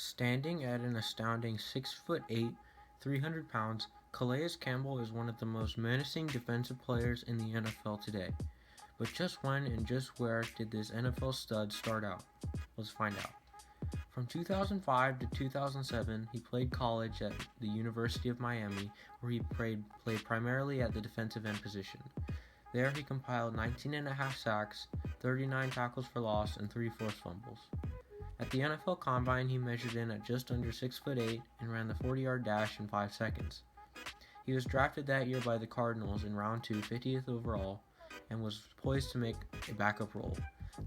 Standing at an astounding 6'8", 300 pounds, Calais Campbell is one of the most menacing defensive players in the NFL today. But just when and just where did this NFL stud start out? Let's find out. From 2005 to 2007, he played college at the University of Miami, where he played primarily at the defensive end position. There he compiled 19.5 sacks, 39 tackles for loss, and 3 forced fumbles. At the NFL Combine, he measured in at just under 6'8" and ran the 40-yard dash in 5 seconds. He was drafted that year by the Cardinals in round 2, 50th overall, and was poised to make a backup role.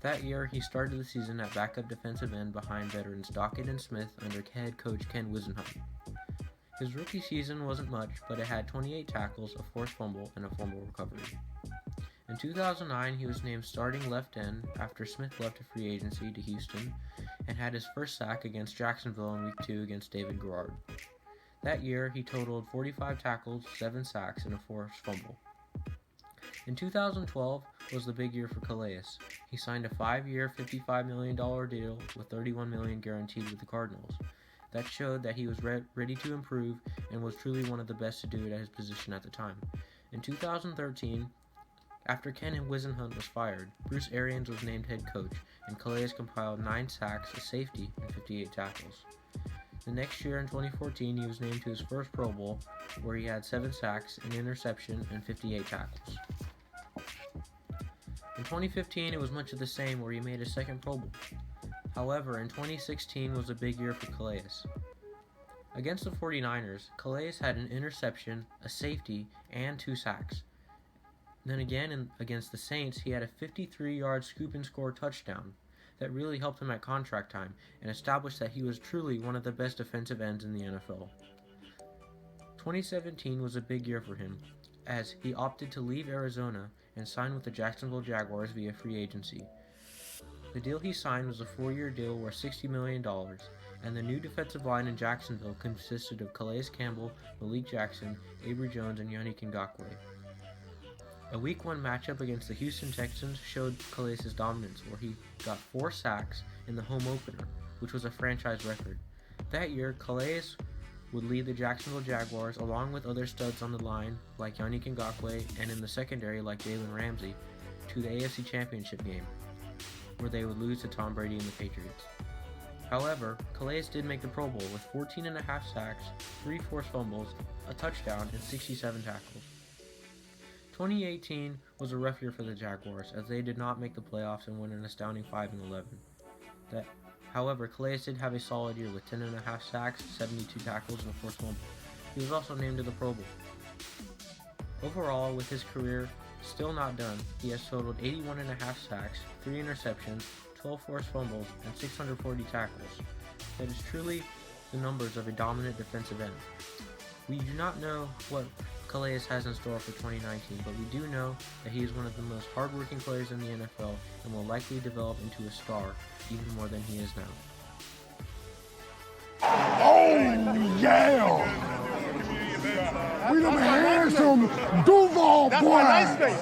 That year, he started the season at backup defensive end behind veterans Dockett and Smith under head coach Ken Whisenhunt. His rookie season wasn't much, but it had 28 tackles, a forced fumble, and a fumble recovery. In 2009, he was named starting left end after Smith left a free agency to Houston and had his first sack against Jacksonville in Week 2 against David Garrard. That year, he totaled 45 tackles, 7 sacks, and a forced fumble. In 2012 was the big year for Calais. He signed a 5-year, $55 million deal with $31 million guaranteed with the Cardinals. That showed that he was ready to improve and was truly one of the best to do it at his position at the time. In 2013, after Ken Whisenhunt was fired, Bruce Arians was named head coach, and Calais compiled 9 sacks, a safety, and 58 tackles. The next year, in 2014, he was named to his first Pro Bowl, where he had 7 sacks, an interception, and 58 tackles. In 2015, it was much of the same, where he made his second Pro Bowl. However, in 2016 was a big year for Calais. Against the 49ers, Calais had an interception, a safety, and 2 sacks. Then again, against the Saints, he had a 53-yard scoop-and-score touchdown that really helped him at contract time and established that he was truly one of the best defensive ends in the NFL. 2017 was a big year for him, as he opted to leave Arizona and sign with the Jacksonville Jaguars via free agency. The deal he signed was a 4-year deal worth $60 million, and the new defensive line in Jacksonville consisted of Calais Campbell, Malik Jackson, Avery Jones, and Yannick Ngakoue. A Week 1 matchup against the Houston Texans showed Calais' dominance, where he got 4 sacks in the home opener, which was a franchise record. That year, Calais would lead the Jacksonville Jaguars, along with other studs on the line like Yannick Ngakoue and in the secondary like Jalen Ramsey, to the AFC Championship game, where they would lose to Tom Brady and the Patriots. However, Calais did make the Pro Bowl with 14.5 sacks, 3 forced fumbles, a touchdown, and 67 tackles. 2018 was a rough year for the Jaguars, as they did not make the playoffs and went an astounding 5-11. However, Calais did have a solid year with 10.5 sacks, 72 tackles, and a forced fumble. He was also named to the Pro Bowl. Overall, with his career still not done, he has totaled 81.5 sacks, 3 interceptions, 12 forced fumbles, and 640 tackles. That is truly the numbers of a dominant defensive end. We do not know what Calais has in store for 2019, but we do know that he is one of the most hardworking players in the NFL and will likely develop into a star even more than he is now. Oh, yeah! We them handsome DUUUUVAAAL boys!